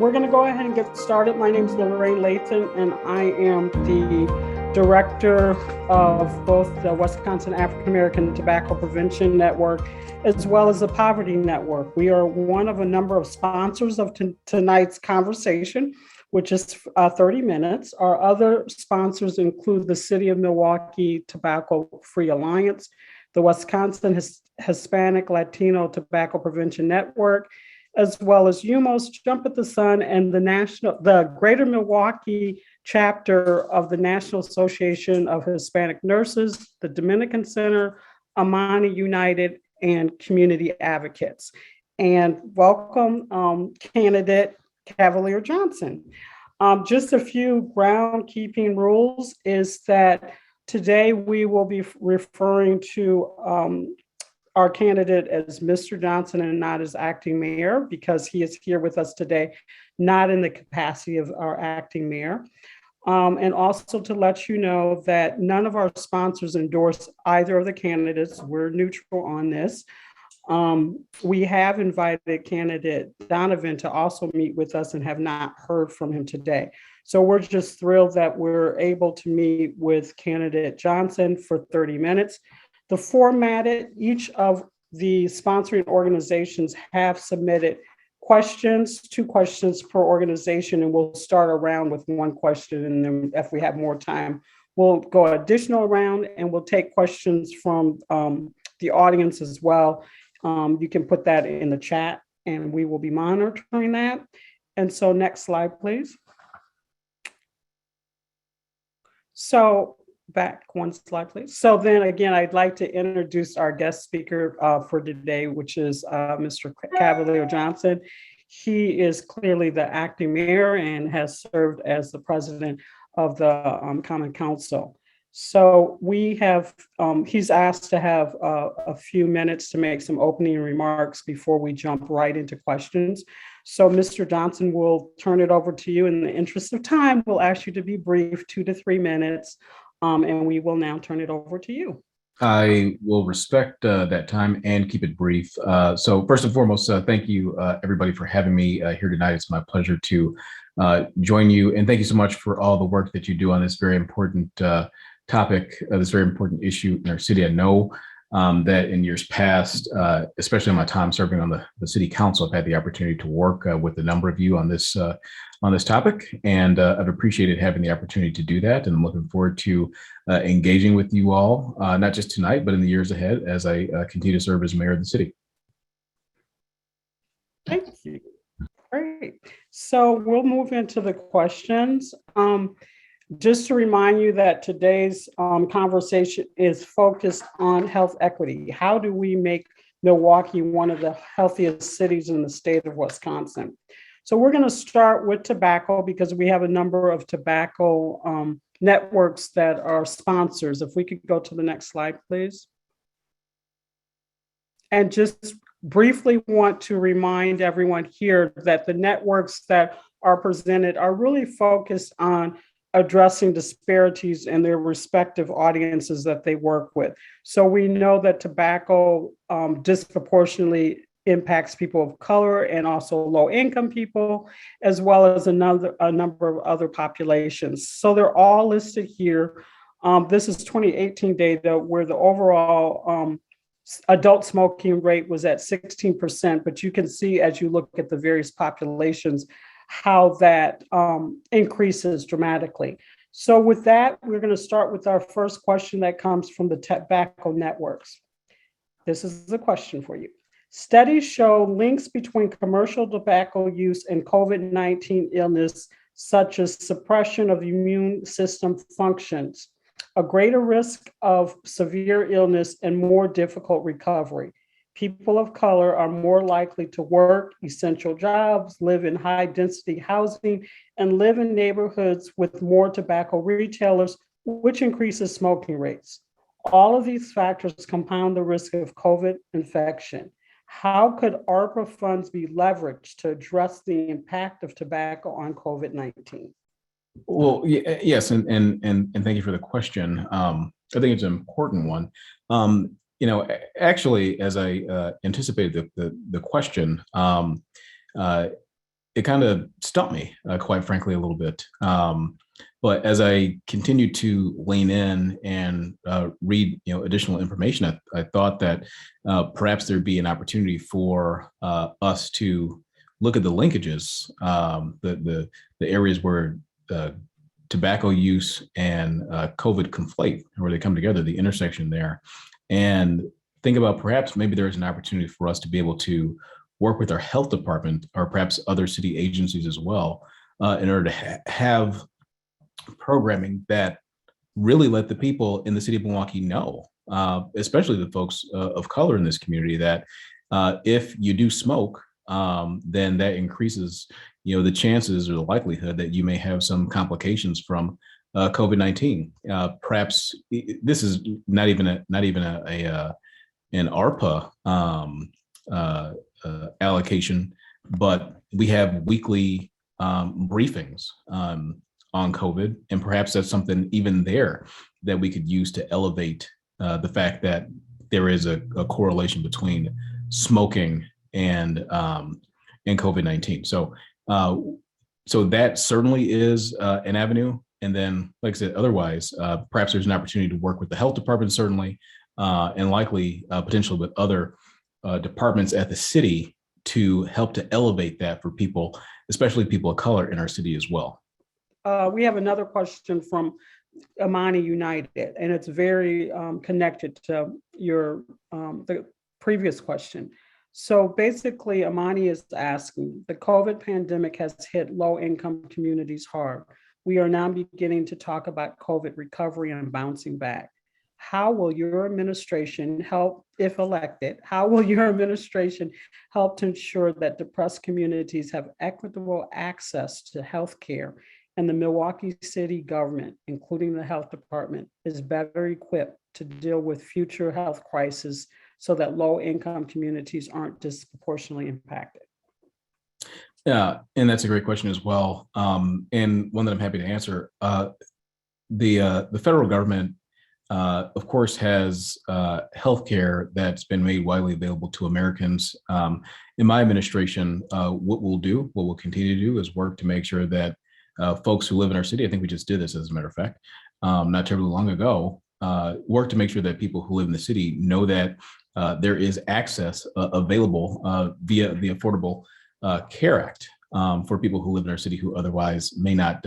we're going to go ahead and get started. My name is Lorraine Lathan, and I am the director of both the Wisconsin African American Tobacco Prevention Network, as well as the Poverty Network. We are one of a number of sponsors of tonight's conversation, which is 30 minutes. Our other sponsors include the City of Milwaukee Tobacco Free Alliance, the Wisconsin Hispanic Latino Tobacco Prevention Network, as well as UMOS, Jump at the Sun, and the Greater Milwaukee chapter of the National Association of Hispanic Nurses, the Dominican Center, Amani United, and Community Advocates. And welcome, candidate Cavalier Johnson. Just a few groundkeeping rules is that today we will be referring to our candidate as Mr. Johnson and not as acting mayor, because he is here with us today, not in the capacity of our acting mayor. And also to let you know that none of our sponsors endorse either of the candidates. We're neutral on this. We have invited candidate Donovan to also meet with us and have not heard from him today. So we're just thrilled that we're able to meet with candidate Johnson for 30 minutes. The formatted, each of the sponsoring organizations have submitted questions, 2 questions per organization, and we'll start around with 1 question. And then if we have more time, we'll go additional round and we'll take questions from the audience as well. You can put that in the chat and we will be monitoring that. And so next slide, please. So back 1 slide, please. So then again, I'd like to introduce our guest speaker for today, which is Mr. Cavalier Johnson. He is clearly the acting mayor and has served as the president of the Common Council. So we have, he's asked to have a few minutes to make some opening remarks before we jump right into questions. So Mr. Johnson, we'll turn it over to you. In the interest of time, we'll ask you to be brief, 2 to 3 minutes. And we will now turn it over to you. I will respect that time and keep it brief. So first and foremost, thank you everybody for having me here tonight. It's my pleasure to join you. And thank you so much for all the work that you do on this very important topic, this very important issue in our city. I know that in years past, especially in my time serving on the city council, I've had the opportunity to work with a number of you on this topic, and I've appreciated having the opportunity to do that. And I'm looking forward to engaging with you all, not just tonight, but in the years ahead as I continue to serve as mayor of the city. Thank you. Great. So we'll move into the questions. Just to remind you that today's conversation is focused on health equity. How do we make Milwaukee one of the healthiest cities in the state of Wisconsin? So we're going to start with tobacco because we have a number of tobacco networks that are sponsors. If we could go to the next slide, please. And just briefly want to remind everyone here that the networks that are presented are really focused on addressing disparities in their respective audiences that they work with. So we know that tobacco disproportionately impacts people of color and also low-income people, as well as a number of other populations. So they're all listed here. This is 2018 data where the overall adult smoking rate was at 16%, but you can see as you look at the various populations how that increases dramatically. So with that, we're going to start with our first question that comes from the tobacco networks. This is a question for you. Studies show links between commercial tobacco use and COVID-19 illness, such as suppression of immune system functions, a greater risk of severe illness, and more difficult recovery. People of color are more likely to work essential jobs, live in high-density housing, and live in neighborhoods with more tobacco retailers, which increases smoking rates. All of these factors compound the risk of COVID infection. How could ARPA funds be leveraged to address the impact of tobacco on COVID-19? Well, yes, and thank you for the question. I think it's an important one. Actually, as I anticipated the question, it kind of stumped me, quite frankly, a little bit. But as I continued to lean in and read, additional information, I thought that perhaps there'd be an opportunity for us to look at the linkages, the areas where tobacco use and COVID conflate, where they come together, the intersection there, and think about perhaps maybe there's an opportunity for us to be able to work with our health department or perhaps other city agencies as well, in order to have programming that really let the people in the city of Milwaukee know, especially the folks of color in this community, that if you do smoke, then that increases, the chances or the likelihood that you may have some complications from COVID-19. Perhaps this is not even an ARPA allocation, but we have weekly briefings on COVID, and perhaps that's something even there that we could use to elevate the fact that there is a correlation between smoking and COVID-19. So that certainly is an avenue. And then, like I said, otherwise, perhaps there's an opportunity to work with the health department, certainly, and likely potentially with other departments at the city to help to elevate that for people, especially people of color in our city as well. We have another question from Amani United, and it's very connected to your the previous question. So basically, Amani is asking, the COVID pandemic has hit low-income communities hard. We are now beginning to talk about COVID recovery and bouncing back. How will your administration help, if elected, how will your administration help to ensure that depressed communities have equitable access to health care, and the Milwaukee City government, including the health department, is better equipped to deal with future health crises so that low-income communities aren't disproportionately impacted? Yeah, and that's a great question as well, and one that I'm happy to answer. The federal government, of course, has healthcare that's been made widely available to Americans. In my administration, what we'll continue to do is work to make sure that folks who live in our city, I think we just did this as a matter of fact, not terribly long ago, work to make sure that people who live in the city know that there is access available via the Affordable Care Act for people who live in our city who otherwise may not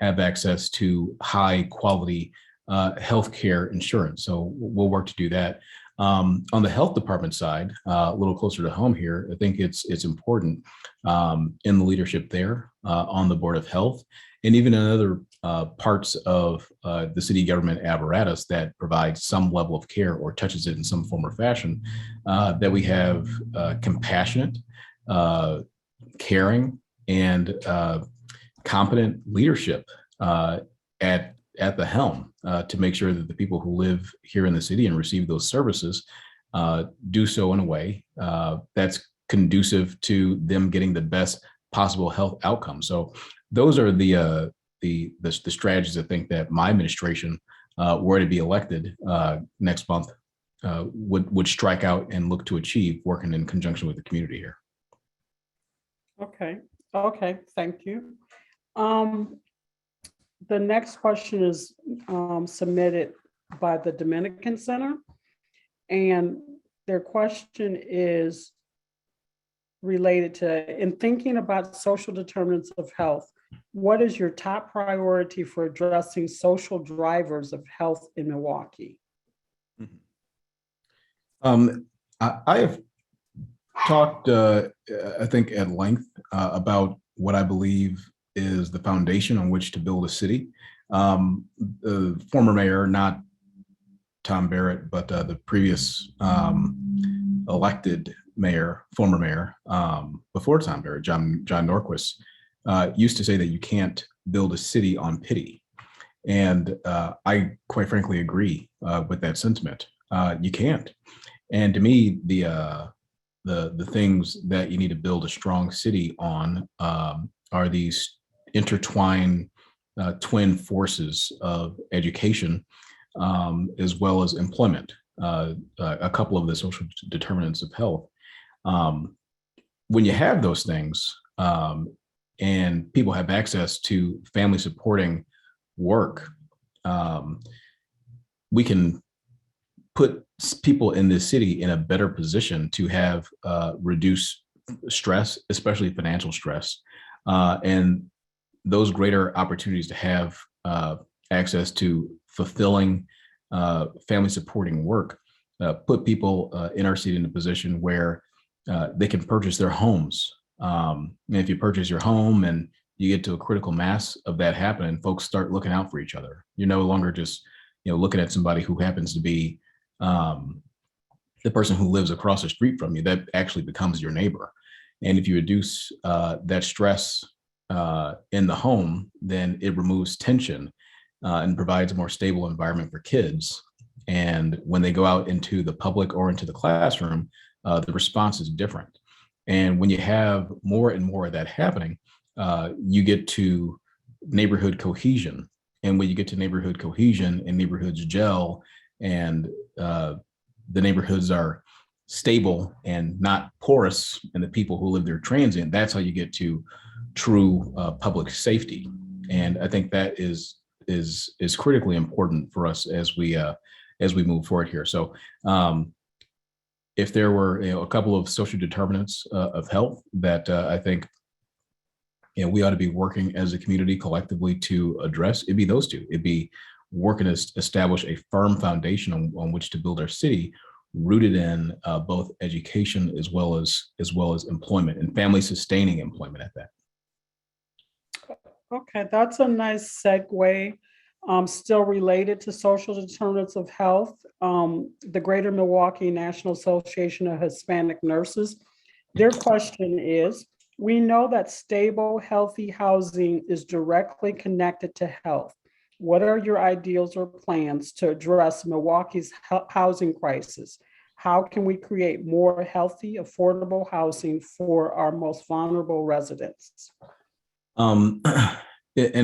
have access to high quality healthcare insurance. So we'll work to do that. On the health department side, a little closer to home here, I think it's important in the leadership there, on the Board of Health, and even in other parts of the city government apparatus that provides some level of care or touches it in some form or fashion, that we have compassionate, caring, and competent leadership at the helm to make sure that the people who live here in the city and receive those services do so in a way that's conducive to them getting the best possible health outcome. So those are the strategies I think that my administration, were to be elected next month, would strike out and look to achieve, working in conjunction with the community here. Okay, thank you. The next question is submitted by the Dominican Center, and their question is related to, in thinking about social determinants of health, what is your top priority for addressing social drivers of health in Milwaukee? I have talked, I think, at length about what I believe is the foundation on which to build a city. The former mayor, not Tom Barrett, but the previous elected mayor, former mayor, before Tom Barrett, John Norquist, used to say that you can't build a city on pity. And I quite frankly agree with that sentiment. You can't. And to me, the things that you need to build a strong city on are these intertwined twin forces of education, as well as employment, a couple of the social determinants of health. When you have those things, and people have access to family supporting work, we can put people in this city in a better position to have reduced stress, especially financial stress, and those greater opportunities to have access to fulfilling family supporting work, put people in our city in a position where they can purchase their homes. And if you purchase your home and you get to a critical mass of that happening, folks start looking out for each other. You're no longer just looking at somebody who happens to be the person who lives across the street from you. That actually becomes your neighbor. And if you reduce that stress in the home, then it removes tension and provides a more stable environment for kids. And when they go out into the public or into the classroom, the response is different. And when you have more and more of that happening, you get to neighborhood cohesion. And when you get to neighborhood cohesion and neighborhoods gel and the neighborhoods are stable and not porous, and the people who live there transient, that's how you get to true public safety. And I think that is critically important for us as we move forward here. So if there were a couple of social determinants of health that I think we ought to be working as a community collectively to address, it'd be those two. It'd be working to establish a firm foundation on which to build our city, rooted in both education as well as employment, and family sustaining employment at that. Okay, that's a nice segue. Still related to social determinants of health, the Greater Milwaukee National Association of Hispanic Nurses, their question is, we know that stable, healthy housing is directly connected to health. What are your ideals or plans to address Milwaukee's housing crisis? How can we create more healthy, affordable housing for our most vulnerable residents? And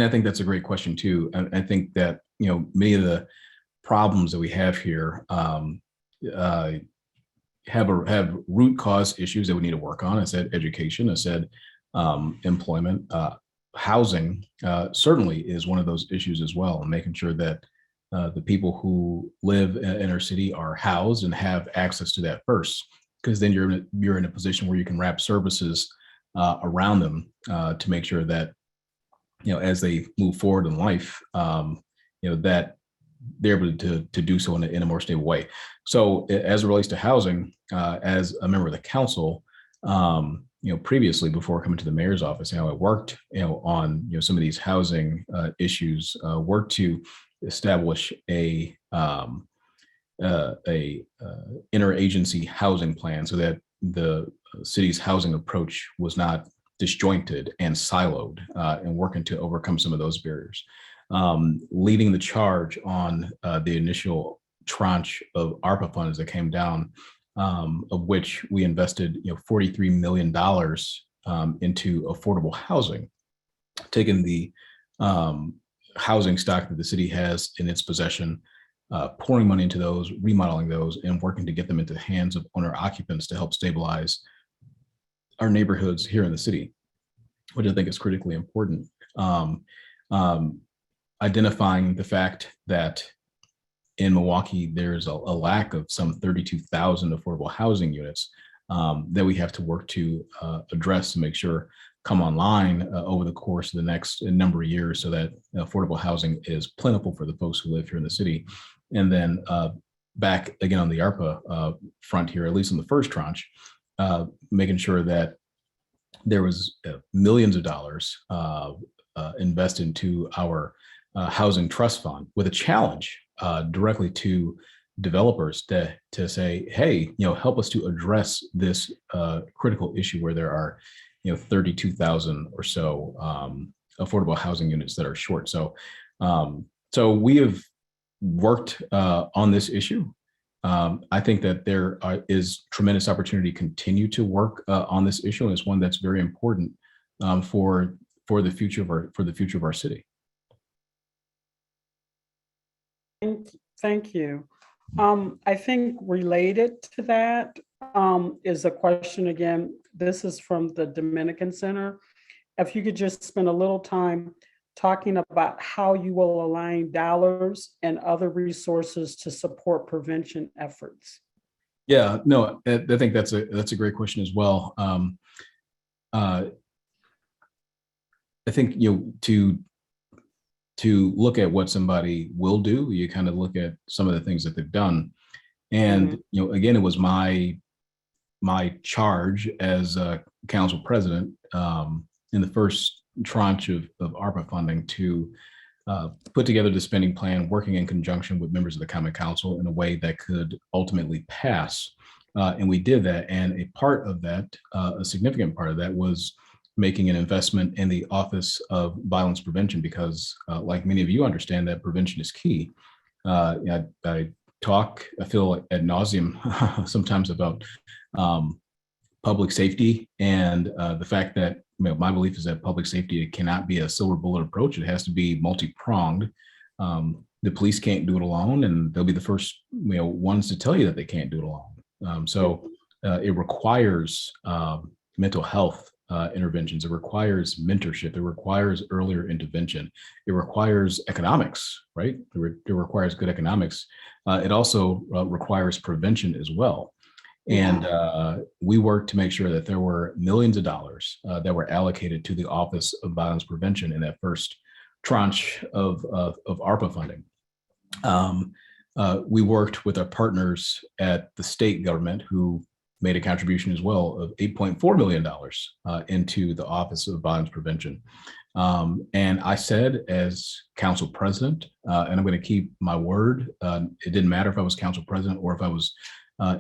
I think that's a great question too. I think that many of the problems that we have here have root cause issues that we need to work on. I said education. I said employment. Housing certainly is one of those issues as well, and making sure that the people who live in our city are housed and have access to that first, because then you're in a position where you can wrap services around them to make sure that as they move forward in life, that they're able to do so in a more stable way. So as it relates to housing, as a member of the council, previously before coming to the mayor's office, I worked, on some of these housing issues, worked to establish a interagency housing plan so that the city's housing approach was not disjointed and siloed, and working to overcome some of those barriers. Leading the charge on the initial tranche of ARPA funds that came down, of which we invested $43 million into affordable housing, taking the housing stock that the city has in its possession, pouring money into those, remodeling those, and working to get them into the hands of owner occupants to help stabilize our neighborhoods here in the city, which I think is critically important. Identifying the fact that in Milwaukee, there's a lack of some 32,000 affordable housing units that we have to work to address to make sure come online over the course of the next number of years, so that affordable housing is plentiful for the folks who live here in the city. And then back again on the ARPA front here, at least in the first tranche, making sure that there was millions of dollars invested into our housing trust fund, with a challenge directly to developers to say, hey, help us to address this critical issue where there are 32,000 or so affordable housing units that are short. So we have worked on this issue. I think that there is tremendous opportunity to continue to work on this issue, and it's one that's very important for the future of our city. Thank you. I think related to that is a question again. This is from the Dominican Center. if you could just spend a little time talking about how you will align dollars and other resources to support prevention efforts. Yeah, no, I think that's a great question as well. Uh, I think to look at what somebody will do, you kind of look at some of the things that they've done, and again, it was my charge as council president in the first tranche of ARPA funding to put together the spending plan, working in conjunction with members of the Common Council in a way that could ultimately pass. And we did that. And a part of that, a significant part of that, was making an investment in the Office of Violence Prevention, because like many of you understand, that prevention is key. I feel ad nauseum sometimes about public safety, and the fact that my belief is that public safety, it cannot be a silver bullet approach. It has to be multi-pronged. The police can't do it alone, and they'll be the first ones to tell you that they can't do it alone. So it requires mental health interventions. It requires mentorship. It requires earlier intervention. It requires economics, right? It requires good economics. It also requires prevention as well. And we worked to make sure that there were millions of dollars that were allocated to the Office of Violence Prevention in that first tranche of ARPA funding. We worked with our partners at the state government, who made a contribution as well of $8.4 million into the Office of Violence Prevention. And I said, as council president, and I'm going to keep my word, it didn't matter if I was council president or if I was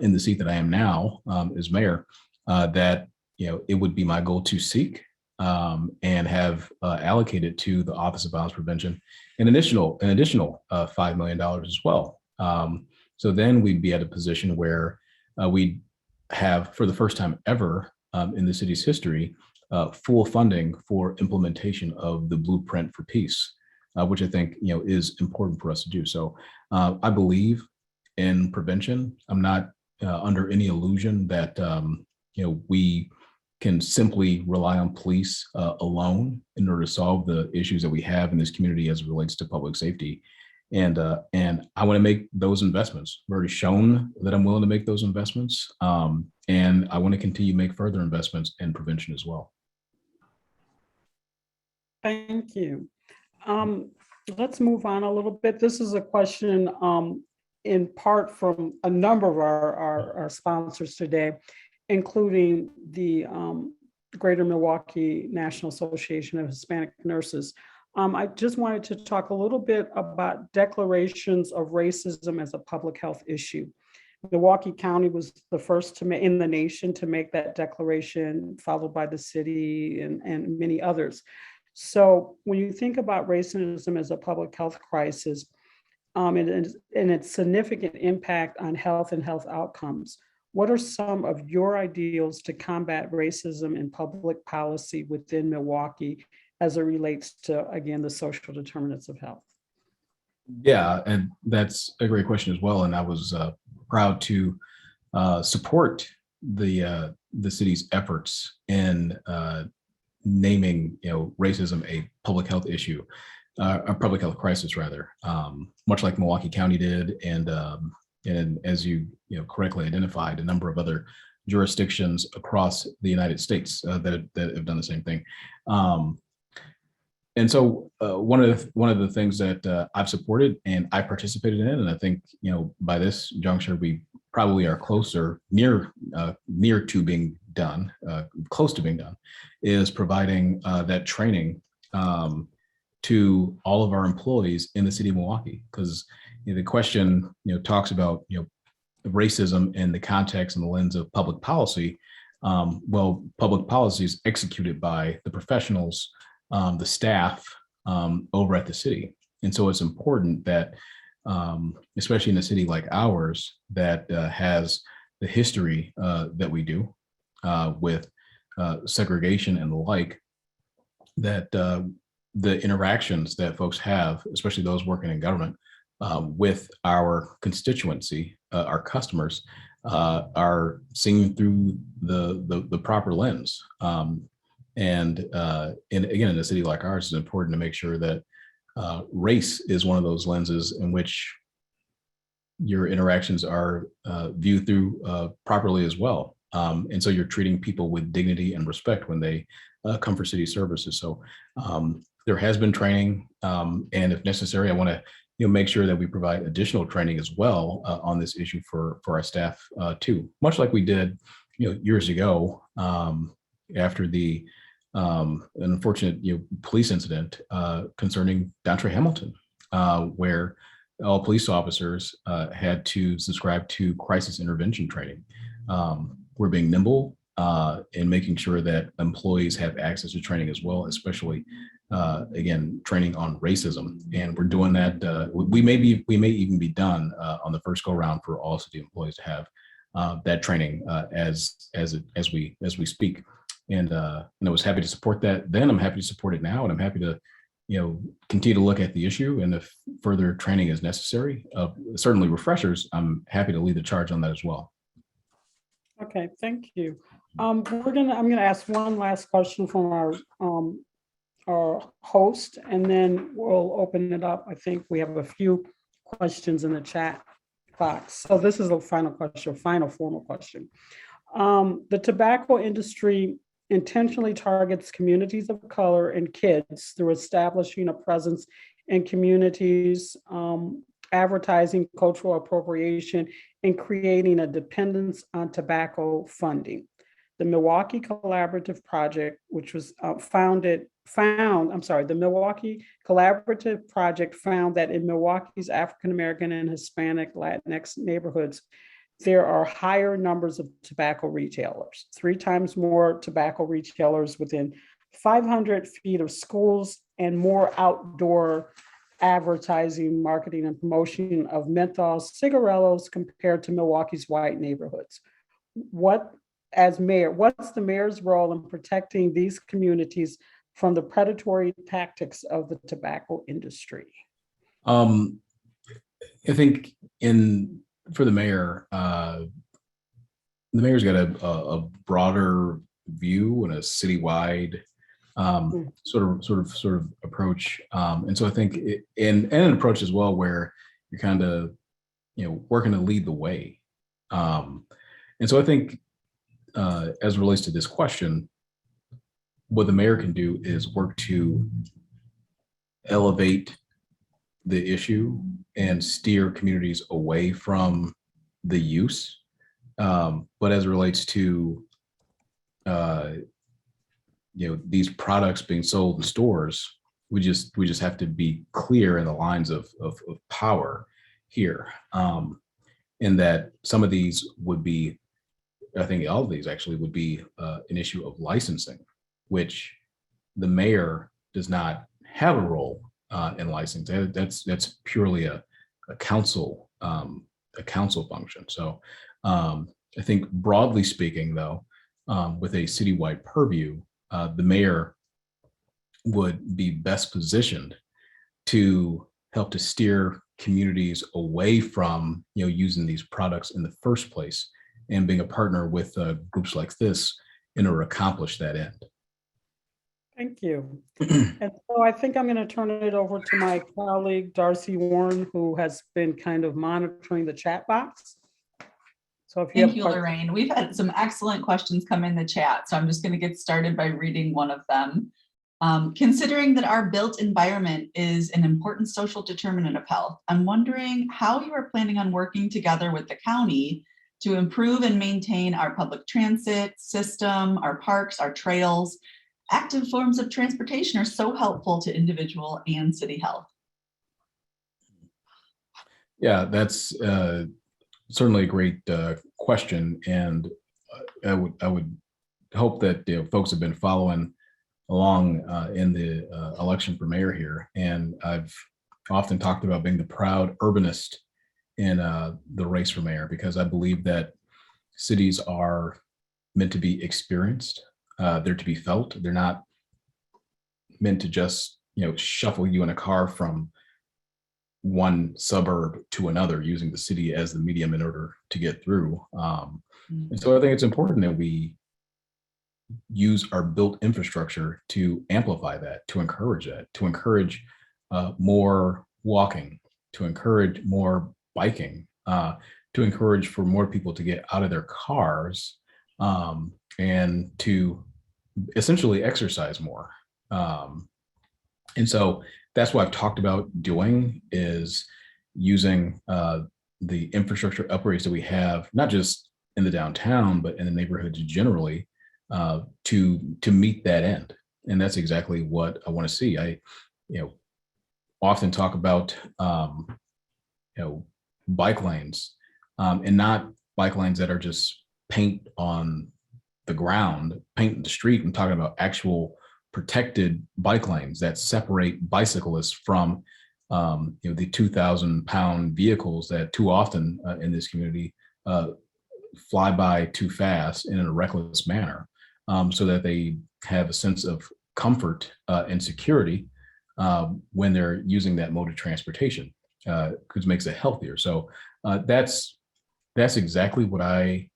in the seat that I am now as mayor, that it would be my goal to seek and have allocated to the Office of Violence Prevention an additional $5 million as well. So then we'd be at a position where we have, for the first time ever in the city's history, full funding for implementation of the Blueprint for Peace, which I think is important for us to do. So I believe in prevention. I'm not under any illusion that we can simply rely on police alone in order to solve the issues that we have in this community as it relates to public safety. And I want to make those investments. I've already shown that I'm willing to make those investments, and I want to continue to make further investments in prevention as well. Thank you. Let's move on a little bit. This is a question in part from a number of our sponsors today, including the Greater Milwaukee National Association of Hispanic Nurses. I just wanted to talk a little bit about declarations of racism as a public health issue. Milwaukee County was the first in the nation to make that declaration, followed by the city and many others. So when you think about racism as a public health crisis, and its significant impact on health and health outcomes, what are some of your ideals to combat racism in public policy within Milwaukee as it relates to, again, the social determinants of health? Yeah, and that's a great question as well. And I was proud to support the city's efforts in naming racism a public health issue. A public health crisis, rather, much like Milwaukee County did, and as you correctly identified, a number of other jurisdictions across the United States that have done the same thing. And so one of the things that I've supported and I participated in, and I think by this juncture we probably are near to being done, close to being done, is providing that training to all of our employees in the city of Milwaukee, because the question talks about racism in the context and the lens of public policy. Well, public policy is executed by the professionals, the staff over at the city, and so it's important that, especially in a city like ours that has the history that we do with segregation and the like, that the interactions that folks have, especially those working in government, with our constituency, our customers, are seen through the proper lens. And again, in a city like ours, it's important to make sure that race is one of those lenses in which your interactions are viewed through properly as well. And so you're treating people with dignity and respect when they come for city services. So there has been training, and if necessary, I want to make sure that we provide additional training as well on this issue for our staff too, much like we did years ago after the an unfortunate police incident concerning Dontre Hamilton, where all police officers had to subscribe to crisis intervention training. We're being nimble in making sure that employees have access to training as well, especially again, training on racism. And we're doing that. We may even be done on the first go round for all city employees to have that training as we speak. And I was happy to support that then. I'm happy to support it now, and I'm happy to continue to look at the issue. And if further training is necessary, certainly refreshers, I'm happy to lead the charge on that as well. Okay, thank you. I'm gonna ask one last question from our host, and then we'll open it up. I think we have a few questions in the chat box. So this is a final question, final formal question. The tobacco industry intentionally targets communities of color and kids through establishing a presence in communities, advertising cultural appropriation, and creating a dependence on tobacco funding. The Milwaukee Collaborative Project, which was the Milwaukee Collaborative Project found that in Milwaukee's African American and Hispanic Latinx neighborhoods, there are higher numbers of tobacco retailers, 3 times more tobacco retailers within 500 feet of schools, and more outdoor advertising, marketing, and promotion of menthol cigarillos compared to Milwaukee's white neighborhoods. What's the mayor's role in protecting these communities from the predatory tactics of the tobacco industry? I think for the mayor, the mayor's got a broader view and a citywide sort of approach, and so I think and an approach as well where you're kind of working to lead the way, and so I think as it relates to this question, what the mayor can do is work to elevate the issue and steer communities away from the use. But as it relates to these products being sold in stores, we just have to be clear in the lines of power here. In that some of these would be, I think all of these actually would be an issue of licensing, which the mayor does not have a role in licensing. That's purely a council function. So I think broadly speaking, though, with a citywide purview, the mayor would be best positioned to help to steer communities away from using these products in the first place, and being a partner with groups like this in order to accomplish that end. Thank you. And so I think I'm going to turn it over to my colleague, Darcy Warren, who has been kind of monitoring the chat box. So if you Thank you, Lorraine. We've had some excellent questions come in the chat, so I'm just going to get started by reading one of them. Considering that our built environment is an important social determinant of health, I'm wondering how you are planning on working together with the county to improve and maintain our public transit system, our parks, our trails. Active forms of transportation are so helpful to individual and city health. Yeah, that's certainly a great question, and I would hope that folks have been following along in the election for mayor here. And I've often talked about being the proud urbanist in the race for mayor, because I believe that cities are meant to be experienced. They're to be felt. They're not meant to just shuffle you in a car from one suburb to another, using the city as the medium in order to get through. And so I think it's important that we use our built infrastructure to amplify that, to encourage more walking, to encourage more biking, to encourage for more people to get out of their cars, and to essentially exercise more. And so that's what I've talked about doing, is using the infrastructure upgrades that we have, not just in the downtown, but in the neighborhoods generally, to meet that end. And that's exactly what I want to see. I, often talk about, bike lanes, and not bike lanes that are just paint on the ground, paint in the street. I'm talking about actual protected bike lanes that separate bicyclists from the 2,000-pound vehicles that too often in this community fly by too fast and in a reckless manner, so that they have a sense of comfort and security when they're using that mode of transportation, because it makes it healthier. So that's exactly what I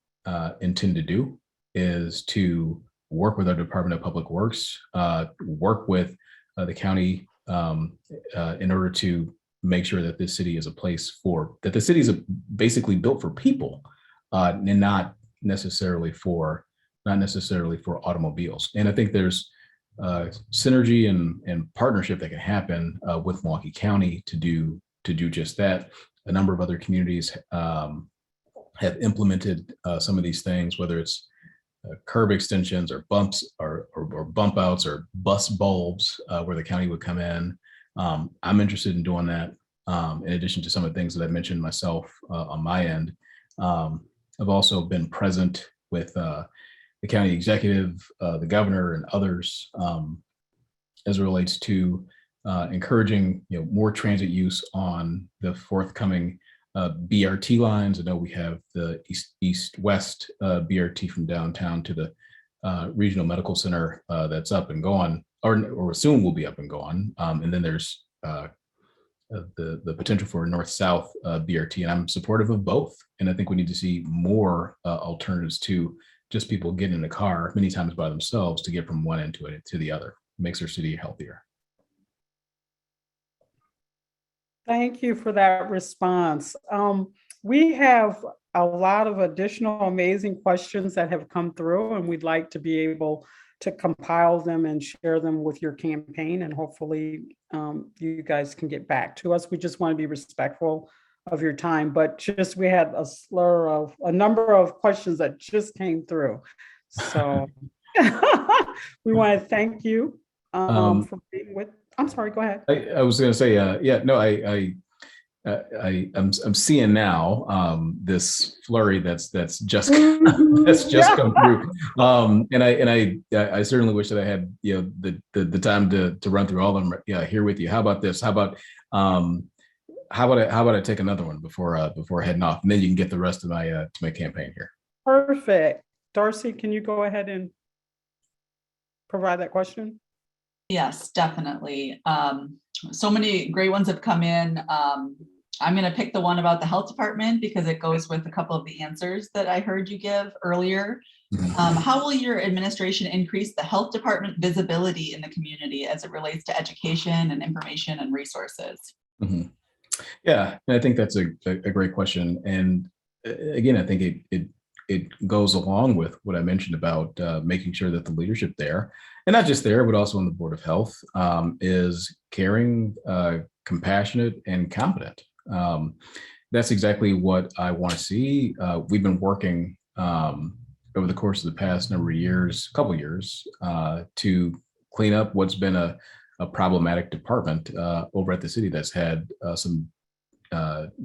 intend to do, is to work with our Department of Public Works, work with the county in order to make sure that this city is a place that the city is basically built for people, and not necessarily for automobiles. And I think there's synergy and partnership that can happen with Milwaukee County to do just that. A number of other communities have implemented some of these things, whether it's curb extensions or bumps or bump outs or bus bulbs, where the county would come in. I'm interested in doing that. In addition to some of the things that I mentioned myself on my end, I've also been present with the county executive, the governor, and others as it relates to encouraging more transit use on the forthcoming BRT lines. I know we have the east-west BRT from downtown to the regional medical center that's up and going, or soon will be up and going. And then there's the potential for a north-south BRT, and I'm supportive of both. And I think we need to see more alternatives to just people getting in a car many times by themselves to get from one end to the other. It makes our city healthier. Thank you for that response. We have a lot of additional amazing questions that have come through, and we'd like to be able to compile them and share them with your campaign, and hopefully you guys can get back to us. We just want to be respectful of your time, but we had a number of questions that just came through. So we want to thank you for being with. I'm sorry, go ahead. I was going to say, I'm seeing now this flurry that's just come through, and I certainly wish that I had the time to run through all of them here with you. How about this? How about I take another one before heading off, and then you can get the rest of my to my campaign here. Perfect. Darcy, can you go ahead and provide that question? Yes, definitely. So many great ones have come in. I'm going to pick the one about the health department because it goes with a couple of the answers that I heard you give earlier. How will your administration increase the health department visibility in the community as it relates to education and information and resources? Mm-hmm. Yeah, and I think that's a great question. And again, I think it goes along with what I mentioned about making sure that the leadership there, and not just there, but also on the Board of Health, is caring, compassionate, and competent. That's exactly what I want to see. We've been working over the course of the past couple years, to clean up what's been a problematic department over at the city that's had some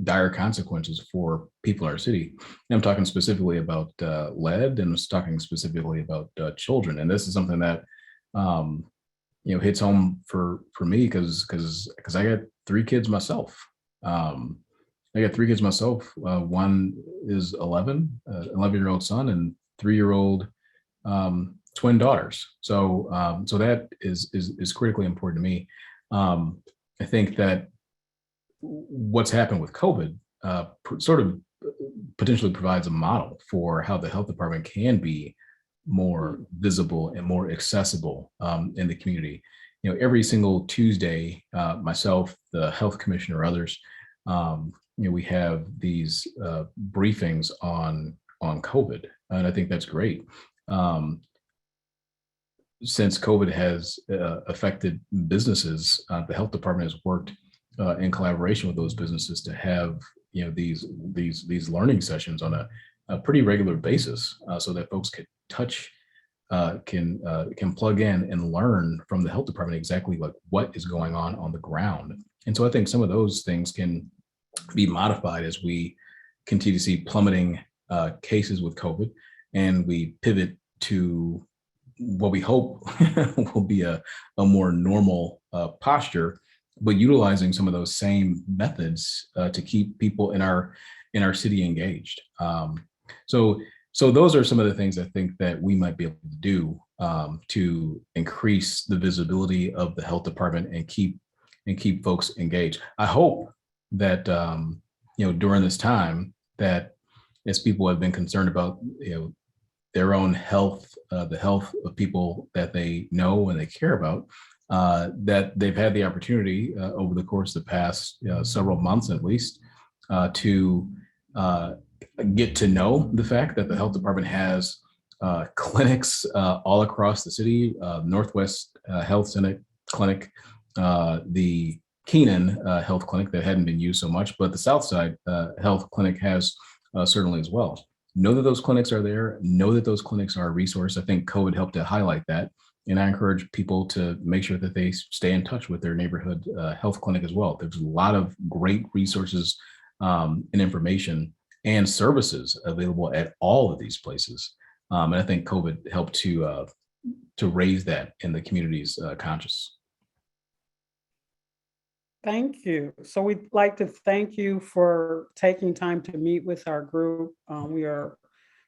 dire consequences for people in our city. And I'm talking specifically about lead, and I'm talking specifically about children. And this is something that hits home for me because I got three kids myself. One is 11-year-old son, and 3-year-old twin daughters. So that is critically important to me. I think that what's happened with COVID sort of potentially provides a model for how the health department can be more visible and more accessible in the community. Every single Tuesday, myself, the health commissioner, others, we have these briefings on COVID, and I think that's great. Since COVID has affected businesses, the health department has worked in collaboration with those businesses to have these learning sessions on a pretty regular basis, so that folks can can plug in and learn from the health department exactly like what is going on the ground. And so I think some of those things can be modified as we continue to see plummeting cases with COVID, and we pivot to what we hope will be a more normal posture, but utilizing some of those same methods to keep people in our city engaged. So those are some of the things I think that we might be able to do to increase the visibility of the health department and keep folks engaged. I hope that during this time, that as people have been concerned about their own health, the health of people that they know and they care about, that they've had the opportunity over the course of the past several months at least to get to know the fact that the health department has clinics all across the city. Northwest Health Clinic, the Keenan Health Clinic that hadn't been used so much, but the Southside Health Clinic has certainly as well. Know that those clinics are there. Know that those clinics are a resource. I think COVID helped to highlight that. And I encourage people to make sure that they stay in touch with their neighborhood health clinic as well. There's a lot of great resources and information and services available at all of these places. And I think COVID helped to raise that in the community's conscious. Thank you. So we'd like to thank you for taking time to meet with our group. We are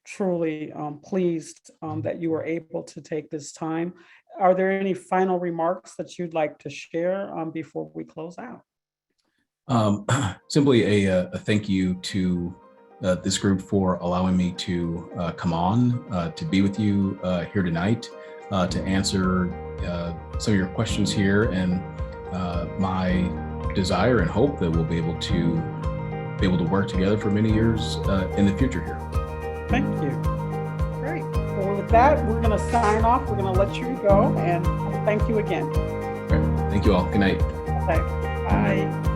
truly pleased that you were able to take this time. Are there any final remarks that you'd like to share before we close out? Simply a thank you to this group for allowing me to come on to be with you here tonight to answer some of your questions here, and my desire and hope that we'll be able to work together for many years in the future here. Thank you. Great. Well, with that, we're going to sign off. We're going to let you go, and thank you again. All right. Thank you all. Good night. Okay. Bye.